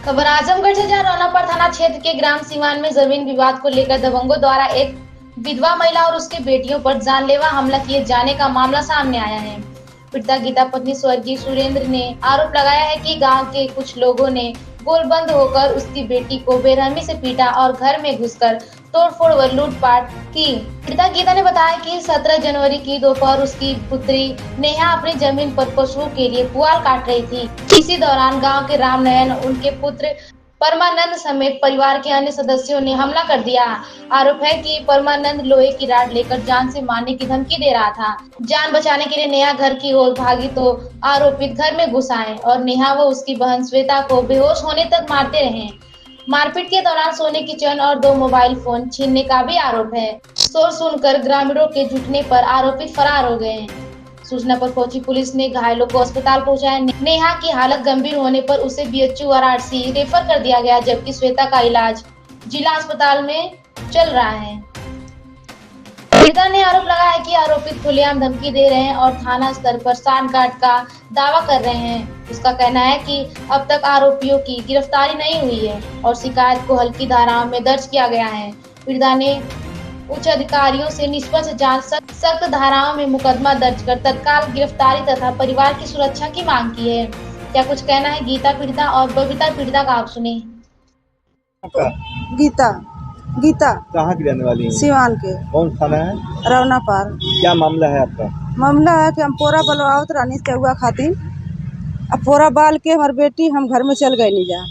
खबर आजमगढ़ से जहां रौनापाड़ थाना क्षेत्र के ग्राम सीवान में जमीन विवाद को लेकर दबंगों द्वारा एक विधवा महिला और उसके बेटियों पर जानलेवा हमला किए जाने का मामला सामने आया है। पीड़िता गीता पत्नी स्वर्गीय सुरेंद्र ने आरोप लगाया है कि गांव के कुछ लोगों ने गोलबंद होकर उसकी बेटी को बेरहमी से पीटा और घर में घुसकर तोड़फोड़ व लूटपाट की। पीड़िता गीता ने बताया कि 17 जनवरी की दोपहर उसकी पुत्री नेहा अपनी जमीन पर पशुओं के लिए पुआल काट रही थी। इसी दौरान गांव के रामनयन उनके पुत्र परमानंद समेत परिवार के अन्य सदस्यों ने हमला कर दिया। आरोप है कि परमानंद लोहे की राड लेकर जान से मारने की धमकी दे रहा था। जान बचाने के लिए नेहा घर की ओर भागी तो आरोपित घर में घुस आए और नेहा व उसकी बहन श्वेता को बेहोश होने तक मारते रहे। मारपीट के दौरान सोने की चेन और 2 मोबाइल फोन छीनने का भी आरोप है। शोर सुनकर ग्रामीणों के जुटने पर आरोपी फरार हो गए। सूचना पर पहुंची पुलिस ने घायलों को अस्पताल पहुंचाया। नेहा की हालत गंभीर होने पर उसे बीएचयू वाराणसी रेफर कर दिया गया, जबकि श्वेता का इलाज जिला अस्पताल में चल रहा है। पीड़िता ने आरोप लगाया है कि आरोपित खुलेआम धमकी दे रहे हैं और थाना स्तर पर सांठगांठ का दावा कर रहे हैं। उसका कहना है कि अब तक आरोपियों की गिरफ्तारी नहीं हुई है और शिकायत को हल्की धाराओं में दर्ज किया गया है। पीड़िता ने उच्च अधिकारियों से निष्पक्ष जांच, सख्त धाराओं में मुकदमा दर्ज कर तत्काल गिरफ्तारी तथा परिवार की सुरक्षा की मांग की है। क्या कुछ कहना है गीता पीड़िता और बबीता पीड़िता का, आप सुने। गीता गीता कहाँ की रहने वाली है? सिवान के। कौन थाना है? रौनापाड़। क्या मामला है आपका? मामला है कि हम पोरा बलवावत रानी चौआ खातिर अब पोरा बाल के हमारी बेटी हम घर में चल गए नहीं जा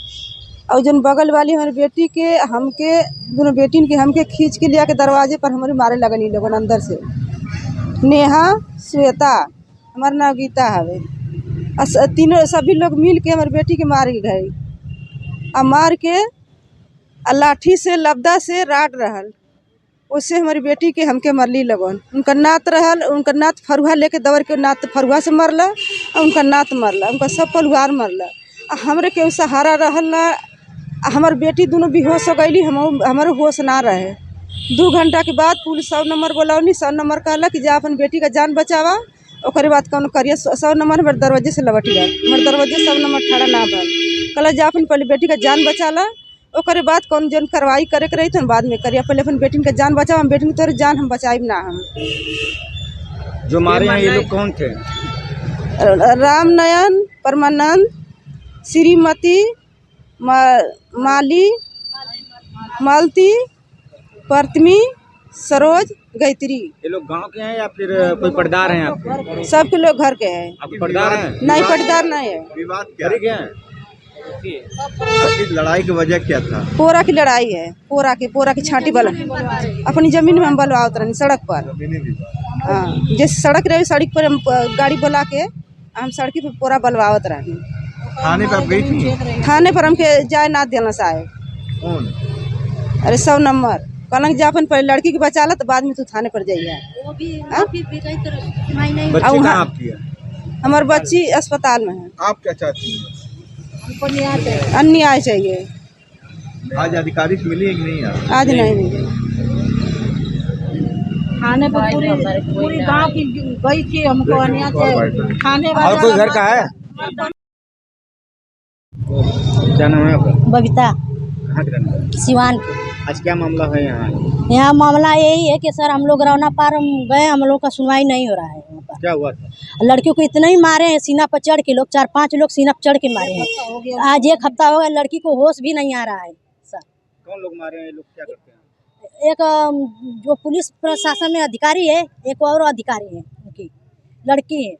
और जन बगल वाली हमारी बेटी के हमके दोनों बेटी के हमके खींच के लिया के दरवाजे पर हमारे मारे लगनी लोगन अंदर से। नेहा श्वेता हमारा नाम गीता है। तीनों सभी लोग मिल के हमारी बेटी के मार के गए और मार के लाठी से लबदा से राट रहल, उससे हमारी बेटी के हमके मरली लगन। उनका नात रहल, उनका नात फरुहा लेके दौड़ के नात फरुहा से मरला और उनका नात मरला, उनका सब परिवार मरला। हमरे के सहारा रहल ना, हमार बेटी दोनों बेहोश हो गई, हमारे होश ना रहे। 2 घंटा के बाद पुलिस 100 नंबर बोलावनी। 100 नंबर कहला कि जा अपन बेटी का जान बचावा। ओकरे बाद कौन करिए 100 नंबर हमारे दरवाजे से लौट गया। हमारे दरवाजे 100 नंबर खड़ा ना भल, कहला जा अपन पहले बेटी का जान बचाला, ओकरे बाद कौन जन कार्रवाई करे के रही तो बाद में करिए। पहले अपन बेटी का जान बचाओ, हम बेटी की तोरे जान हम बचाई ना। हम जो मारे हैं ये लोग कौन थे? रामनयन, परमानंद, श्रीमती, माली, मालती, प्रतिमी, सरोज, गायत्री। ये लोग गांव के हैं या फिर कोई पटदार हैं आपके? सबके लोग घर के हैं। आप पटदार हैं? नहीं, पटदार नहीं है। विवाद क्या है? लड़ाई की वजह क्या था? पोरा की लड़ाई है। पोरा की छाटी बल अपनी जमीन में हम बलवावत रही सड़क पर। हाँ, जैसे सड़क रही, सड़क पर हम गाड़ी बुला के हम सड़की पर पोरा बलवावत रही। थाने पर गई थी? थाने पर हमके जाए ना देना साहे। कौन? अरे 100 नंबर कहलक जा अपन पहले लड़की के बचाला तो बाद में तू थाने पर जाइए। बच्ची कहाँ आपकी है? हमारी बच्ची अस्पताल में है। आप क्या चाहती हैं? अन्याय चाहिए। आज अधिकारी से मिली है कि नहीं? आज नहीं मिली। खाने पर पूरी गांव की गई थी, हमको अन्याय चाहिए। खाने और कोई घर का है? क्या नाम है आपका? बबीता कहाँ के रहने वाले? सिवान। आज क्या मामला है यहाँ मामला यही है कि सर हम लोग रौनापाड़ गए, हम लोग का सुनवाई नहीं हो रहा है। क्या हुआ था? लड़कियों को इतना ही मारे हैं, सीना पर चढ़ के लोग 4-5 लोग सीना पर चढ़ के मारे हैं। आज 1 हफ्ता हो गया, लड़की को होश भी नहीं आ रहा है सर। कौन लोग मारे हैं? लोग क्या करते हैं? एक जो पुलिस प्रशासन में अधिकारी है, एक और अधिकारी है, उनकी लड़की है।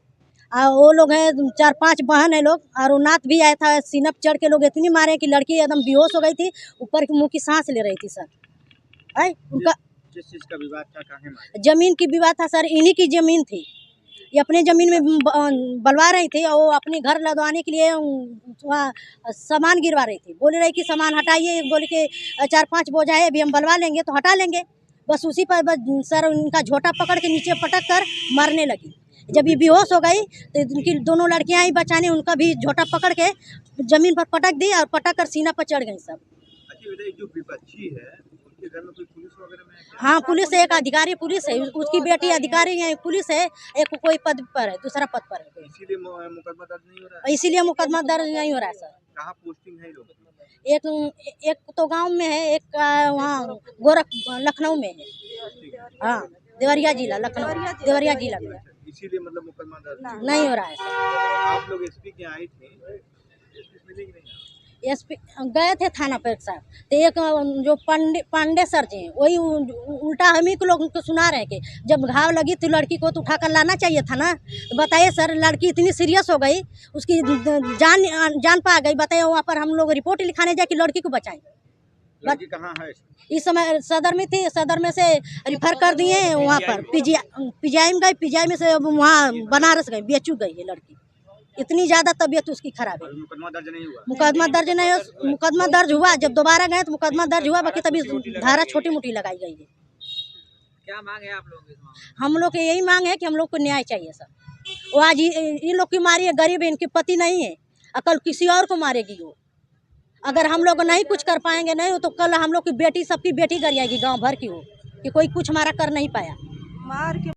और वो लोग हैं 4-5 बहन है लोग, और वो नात भी आया था। सीना पर चढ़ के लोग इतनी मारे कि लड़की एकदम बेहोश हो गई थी, ऊपर मुँह की सांस ले रही थी सर। है उनका किस चीज का विवाद था? काहे मारे? जमीन की विवाद था सर। इन्हीं की जमीन थी, ये अपने जमीन में बलवा रही थी और वो अपने घर लगवाने के लिए वहाँ सामान गिरवा रही थी। बोल रही कि सामान हटाइए, बोले कि 4-5 बोझा है, अभी हम बलवा लेंगे तो हटा लेंगे। बस उसी पर बस सर उनका झोटा पकड़ के नीचे पटक कर मारने लगी। जब ये बेहोश हो गई तो उनकी दोनों लड़कियां ही बचाने, उनका भी झोटा पकड़ के जमीन पर पटक दी और पटक कर सीना पर चढ़ गई सब। जो विपक्षी है उनके घर में कोई पुलिस वगैरह में है क्या? हाँ, पुलिस है, एक अधिकारी पुलिस है, उसकी बेटी अधिकारी है, पुलिस है, एक कोई पद पर है, दूसरा पद पर है। इसीलिए मुकदमा दर्ज नहीं हो रहा है? इसीलिए मुकदमा दर्ज नहीं हो रहा है सर। कहाँ पोस्टिंग है लोग? एक एक तो गांव में है, एक वहाँ लखनऊ में है। हाँ, देवरिया जिला, लखनऊ देवरिया जिला में। इसीलिए मतलब मुकदमा दर्ज नहीं हो रहा है। आप लोग एसपी के यहाँ आई थी, एसपी मिले कि नहीं? एसपी गए थे थाना पर सर, तो एक जो पांडे सर जी हैं, वही उल्टा हम ही को लोगों को सुना रहे हैं कि जब घाव लगी तो लड़की को तो उठाकर लाना चाहिए था ना। तो बताइए सर, लड़की इतनी सीरियस हो गई, उसकी जान पा गई। बताइए, वहाँ पर हम लोग रिपोर्ट लिखाने जाए कि लड़की को बचाएं। लड़की कहाँ है? इस समय सदर में थी, सदर में से रिफर कर दिए वहाँ पर पीजीआई में गई, पीजीआई में से वहाँ बनारस गई, BHU गई है लड़की। इतनी ज़्यादा तबीयत उसकी खराब है। मुकदमा दर्ज नहीं हुआ? मुकदमा दर्ज हुआ, जब दोबारा गए तो मुकदमा दर्ज हुआ, बाकी तभी धारा छोटी मोटी लगाई गई है। क्या मांग है आप लोगों की? हम लोग की यही मांग है कि हम लोग को न्याय चाहिए सर। वो आज इन लोग की मारी है, गरीब है, इनके पति नहीं है, कल किसी और को मारेगी वो। अगर हम लोग नहीं कुछ कर पाएंगे नहीं तो कल हम लोग की बेटी, सबकी बेटी गरियाएगी गाँव भर की, हो कि कोई कुछ हमारा कर नहीं पाया। मार के